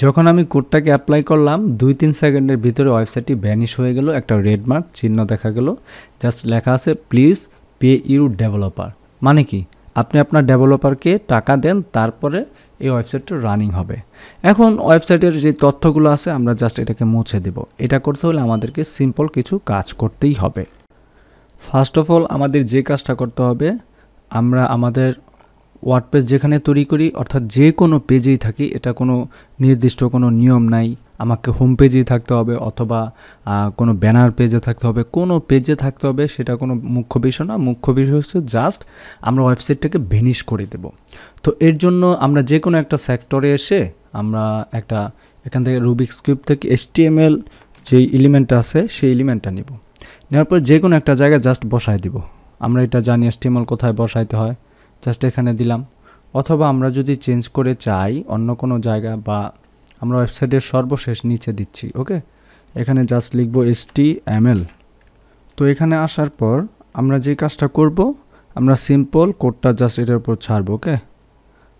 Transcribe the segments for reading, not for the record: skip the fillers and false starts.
যখন আমি কোডটাকে অ্যাপ্লাই করলাম 2-3 সেকেন্ডের ভিতরে ওয়েবসাইটটি ভ্যানিশ হয়ে গেল, একটা রেড মার্ক চিহ্ন দেখা গেল, জাস্ট লেখা আছে প্লিজ পে ইউর ডেভেলপার। মানে কি, আপনি আপনার ডেভেলপারকে টাকা দেন, তারপরে এই ওয়েবসাইটটা রানিং হবে। এখন ওয়েবসাইটের যে তথ্যগুলো আছে আমরা জাস্ট এটাকে মুছে দেব। এটা করতে হলে আমাদেরকে সিম্পল কিছু কাজ করতেই হবে। ফার্স্ট অফ অল আমাদের যে কাজটা করতে হবে, আমরা আমাদের ওয়ার্ডপ্রেস যেখানে তৈরি করি অর্থাৎ যে কোনো পেজেই থাকি, এটা কোনো নির্দিষ্ট কোনো নিয়ম নাই আমাকে হোম পেজেই থাকতে হবে অথবা কোনো ব্যানার পেজে থাকতে হবে, কোনো পেজে থাকতে হবে সেটা কোনো মুখ্য বিষয় না। মুখ্য বিষয় হচ্ছে জাস্ট আমরা ওয়েবসাইটটাকে ভ্যানিশ করে দেব। তো এর জন্য আমরা যে কোনো একটা সেক্টরে এসে আমরা একটা এখান থেকে রুবিক্স কিউব থেকে HTML যে এলিমেন্টটা আছে সেই এলিমেন্টটা নিব, নেওয়ার পর যে কোনো একটা জায়গায় জাস্ট বসায় দিব। আমরা এটা জানি HTML কোথায় বসাইতে হয়, জাস্ট এখানে দিলাম। অথবা আমরা যদি চেঞ্জ করে চাই অন্য কোনো জায়গা, বা আমরা ওয়েবসাইটের সর্বশেষ নিচে দিচ্ছি, ওকে, এখানে জাস্ট লিখব HTML। তো এখানে আসার পর আমরা যে কাজটা করব, আমরা সিম্পল কোডটা জাস্ট এটার উপর ছাড়বো, ওকে,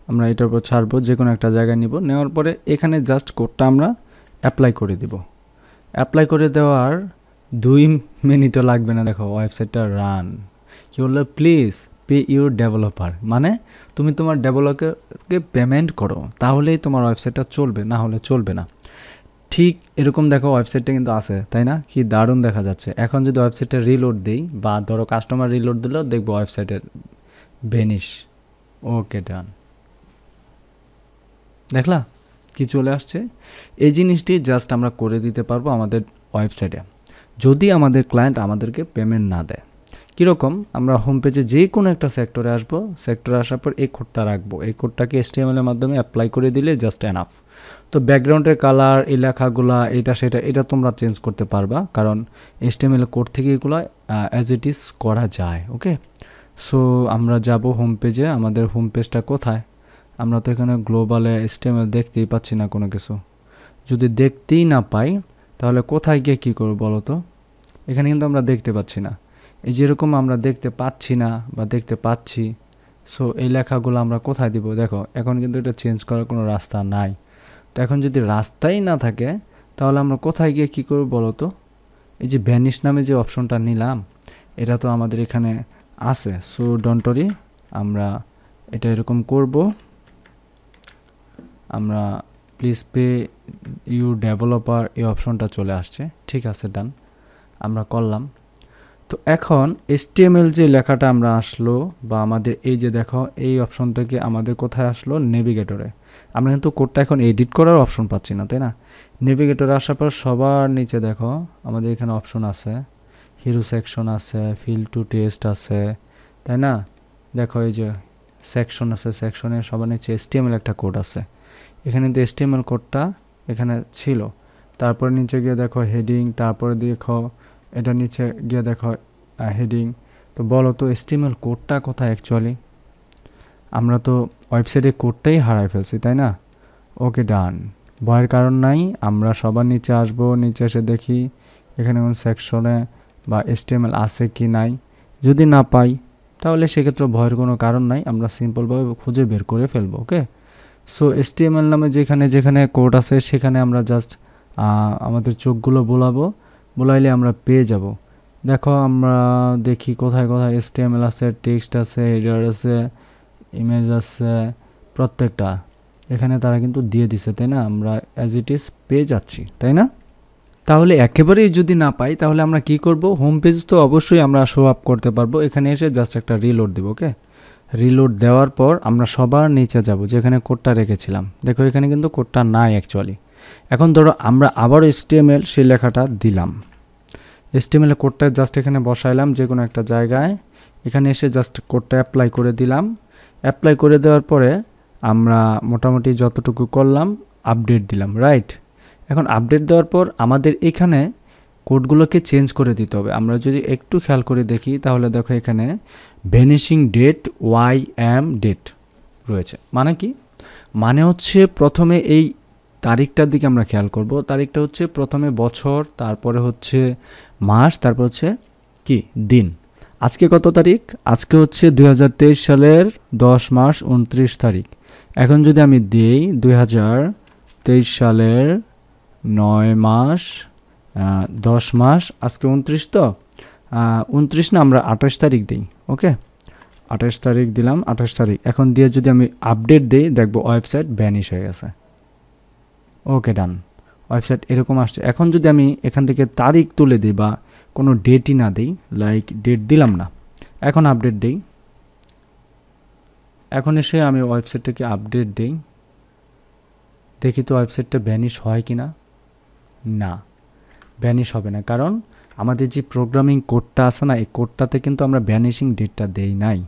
আমরা এটার উপর ছাড়বো, যে কোনো একটা জায়গায় নিব, নেওয়ার পরে এখানে জাস্ট কোডটা আমরা অ্যাপ্লাই করে দিব। অ্যাপ্লাই করে দেওয়ার 2 মিনিটও লাগবে না, দেখো ওয়েবসাইটটা রান। কি বললো, প্লিজ পে ইউর ডেভেলপার, মানে তুমি তোমার ডেভেলপারকে পেমেন্ট করো, তাহলেই তোমার ওয়েবসাইটটা চলবে, না হলে চলবে না। ঠিক এরকম দেখো ওয়েবসাইটটা কিন্তু আছে, তাই না? কি দারুণ দেখা যাচ্ছে। এখন যদি ওয়েবসাইটটা রিলোড দিই, বা ধরো কাস্টমার রিলোড দিলেও দেখবো ওয়েবসাইটের ভ্যানিশ। ওকে, ডান। দেখলা কি চলে আসছে? এই জিনিসটি জাস্ট আমরা করে দিতে পারবো আমাদের ওয়েবসাইটে, যদি আমাদের ক্লায়েন্ট আমাদেরকে পেমেন্ট না দেয়। কীরকম, আমরা হোম পেজে যে কোনো একটা সেক্টরে আসবো, সেক্টরে আসার পর এই কোডটা রাখবো, এই কোডটাকে HTML এর মাধ্যমে অ্যাপ্লাই করে দিলে জাস্ট এনাফ। তো ব্যাকগ্রাউন্ডের কালার, এই লেখাগুলা, এটা সেটা, এটা তোমরা চেঞ্জ করতে পারবা, কারণ HTML কোড থেকে এগুলো অ্যাজ ইট ইজ করা যায়, ওকে। সো আমরা যাব হোম পেজে। আমাদের হোম পেজটা কোথায়? আমরা তো এখানে গ্লোবালে HTML দেখতেই পাচ্ছি না কোনো কিছু। যদি দেখতেই না পাই তাহলে কোথায় গিয়ে কী করব বলো তো? এখানে কিন্তু আমরা দেখতে পাচ্ছি না, এই যেরকম আমরা দেখতে পাচ্ছি না বা দেখতে পাচ্ছি। সো এই লেখাগুলো আমরা কোথায় দিব? দেখো এখন কিন্তু এটা চেঞ্জ করার কোনো রাস্তা নাই। তো এখন যদি রাস্তাই না থাকে তাহলে আমরা কোথায় গিয়ে কী করব বলো তো? এই যে ভ্যানিশ নামে যে অপশনটা নিলাম, এটা তো আমাদের এখানে আছে। সো ডোন্ট ওয়ারি, আমরা এটা এরকম করব, আমরা প্লিজ পে ইউর ডেভেলপার, এই অপশনটা চলে আসছে, ঠিক আছে, ডান, আমরা করলাম। তো এখন HTML যে লেখাটা আমরা আসলো, বা আমাদের এই যে দেখো এই অপশন থেকে আমাদের কোথায় আসলো? নেভিগেটরে। আমরা কিন্তু কোডটা এখন এডিট করার অপশন পাচ্ছি না, তাই না? নেভিগেটরে আসার পর সবার নিচে দেখো আমাদের এখানে অপশন আছে, হিরো সেকশন আছে, ফিল টু টেস্ট আছে, তাই না? দেখো এই যে সেকশন আছে, সেকশনে সবার নিচে HTML একটা কোড আছে। এখানে কিন্তু HTML কোডটা এখানে ছিল। তারপর নিচে গিয়ে দেখো হেডিং, তারপরে দেখো এটা নিচে গিয়ে দেখো হেডিং। তো বলো তো HTML কোডটা কোথায় অ্যাকচুয়ালি? আমরা তো ওয়েবসাইটে কোডটাই হারাই ফেলছি, তাই না? ওকে, ডান, ভয়ের কারণ নাই। আমরা সবার নিচে আসবো, নিচে এসে দেখি এখানে কোন সেকশনে বা HTML আছে কি নাই। যদি না পাই তাহলে সেক্ষেত্রে ভয়ের কোনো কারণ নাই, আমরা সিম্পলভাবে খুঁজে বের করে ফেলবো, ওকে। সো HTML নামে যেখানে যেখানে কোড আছে সেখানে আমরা জাস্ট আমাদের চোখগুলো বোলাইলে আমরা পেয়ে যাব। দেখো আমরা দেখি কোথায় কোথায় HTML আছে, টেক্সট আছে, হেডার আছে, ইমেজ আছে, প্রত্যেকটা এখানে তারা কিন্তু দিয়ে দিছে, তাই না? আমরা অ্যাজ ইট ইজ পেয়ে যাচ্ছি, তাই না? তাহলে একেবারেই যদি না পাই তাহলে আমরা কি করব? হোম পেজ তো অবশ্যই আমরা শো আপ করতে পারবো। এখানে এসে জাস্ট একটা রিলোড দেব, ওকে। রিলোড দেওয়ার পর আমরা সবার নিচে যাব যেখানে কোডটা রেখেছিলাম। দেখো এখানে কিন্তু কোডটা নাই অ্যাকচুয়ালি। এখন ধরো আমরা আবার HTML সেই লেখাটা দিলাম, HTML কোডটা জাস্ট এখানে বসাইলাম যে কোনো একটা জায়গায়। এখানে এসে জাস্ট কোডটা অ্যাপ্লাই করে দিলাম। অ্যাপ্লাই করে দেওয়ার পরে আমরা মোটামুটি যতটুকু করলাম আপডেট দিলাম, রাইট? এখন আপডেট দেওয়ার পর আমাদের এখানে কোডগুলোকে চেঞ্জ করে দিতে হবে। আমরা যদি একটু খেয়াল করে দেখি তাহলে দেখো এখানে ভ্যানিশিং ডেট YM ডেট রয়েছে। মানে কি? মানে হচ্ছে প্রথমে এই তারিখটার দিকে আমরা খেয়াল করব। তারিখটা হচ্ছে প্রথমে বছর, তারপরে হচ্ছে মাস, তারপর হচ্ছে কি দিন। আজকে কত তারিখ? আজকে হচ্ছে 2023 সালের 10 মাস 29 তারিখ। এখন যদি আমি দিই 2023 সালের 9 মাস 10 মাস, আজকে 29 তো 29 না, আমরা 28 তারিখ দিই। ওকে, 28 তারিখ দিলাম, 28 তারিখ। এখন দিয়ে যদি আমি আপডেট দিই, দেখবো ওয়েবসাইট ভ্যানিশ হয়ে গেছে। ওকে, ডান, ওয়েবসাইট এরকম আসছে। এখন যদি আমি এখান থেকে তারিখ তুলে দিই বা কোনো ডেটই না দিই, লাইক ডেট দিলাম না, এখন আপডেট দিই, এখন এসে আমি ওয়েবসাইটটাকে আপডেট দিই, দেখি তো ওয়েবসাইটটা ভ্যানিশ হয় কি না। না, ভ্যানিশ হবে না, কারণ আমাদের যে প্রোগ্রামিং কোডটা আছে না, এই কোডটাতে কিন্তু আমরা ভ্যানিশিং ডেটটা দেই নাই।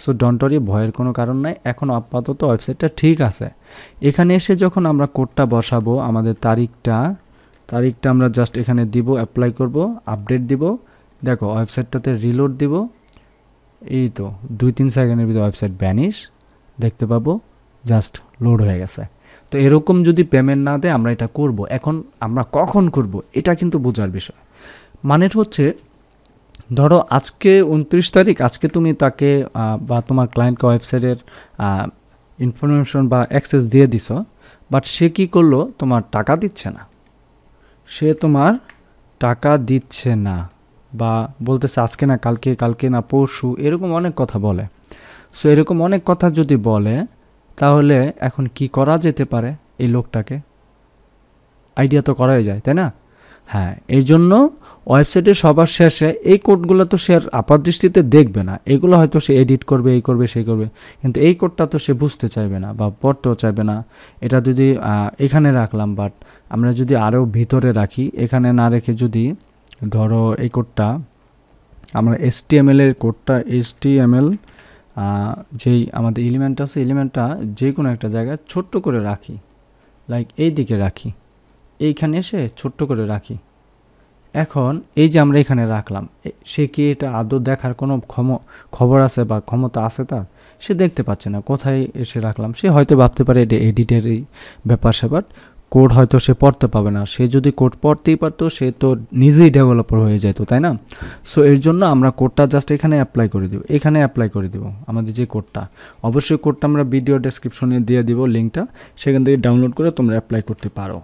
সো ডন্ট ওয়ারি, ভয়ের কোনো কারণ নাই। এখন আপাতত ওয়েবসাইটটা ঠিক আছে। এখানে এসে যখন আমরা কোডটা বসাবো, আমাদের তারিখটা আমরা জাস্ট এখানে দিব, অ্যাপ্লাই করব, আপডেট দিব। দেখো ওয়েবসাইটটাতে রিলোড দিব, এই তো 2-3 সেকেন্ডের ভিতরে ওয়েবসাইট ভ্যানিশ দেখতে পাবো, জাস্ট লোড হয়ে গেছে। তো এরকম যদি পেমেন্ট না দেয় আমরা এটা করব। এখন আমরা কখন করব এটা কিন্তু বোঝার বিষয়। মানে হচ্ছে, ধরো আজকে 29 তারিখ, আজকে তুমি তাকে বা তোমার ক্লায়েন্টকে ওয়েবসাইটের ইনফরমেশন বা অ্যাক্সেস দিয়ে দিছো, বাট সে কী করলো, তোমার টাকা দিচ্ছে না, সে তোমার টাকা দিচ্ছে না, বা বলতেছে আজকে না কালকে, কালকে না পরশু, এরকম অনেক কথা বলে। সো এরকম অনেক কথা যদি বলে, তাহলে এখন কি করা যেতে পারে এই লোকটাকে? আইডিয়া তো করাই যায়, তাই না? হ্যাঁ, এই জন্য ওয়েবসাইটে সবার শেষে এই কোডগুলো তো সে আর আপাত দৃষ্টিতে দেখবে না, এগুলো হয়তো সে এডিট করবে, এই করবে, সেই করবে, কিন্তু এই কোডটা তো সে বুঝতে চাইবে না বা পড়তেও চাইবে না। এটা যদি এখানে রাখলাম, বাট আমরা যদি আরও ভিতরে রাখি, এখানে না রেখে যদি ধরো এই কোডটা আমরা HTML এর কোডটা, HTML যেই আমাদের এলিমেন্ট আছে, এলিমেন্টটা যে কোনো একটা জায়গায় ছোট্ট করে রাখি, লাইক এই দিকে রাখি, এইখানে এসে ছোট্ট করে রাখি। এখন এই যে আমরা এখানে রাখলাম, সে কি এটা আদৌ দেখার কোনো খবর আছে বা ক্ষমতা আছে তার? সে দেখতে পাচ্ছে না কোথায় এসে রাখলাম। সে হয়তো ভাবতে পারে এটা এডিটেরই ব্যাপার স্যাপার, কোড হয়তো সে পড়তে পাবে না। সে যদি কোড পড়তেই পারতো, সে তো নিজেই ডেভেলপার হয়ে যেত, তাই না? সো এর জন্য আমরা কোডটা জাস্ট এখানে অ্যাপ্লাই করে দিব, এখানে অ্যাপ্লাই করে দিব আমাদের যে কোডটা। অবশ্যই কোডটা আমরা ভিডিও ডেসক্রিপশনে দিয়ে দিব লিঙ্কটা, সেখান থেকে ডাউনলোড করে তোমরা অ্যাপ্লাই করতে পারো।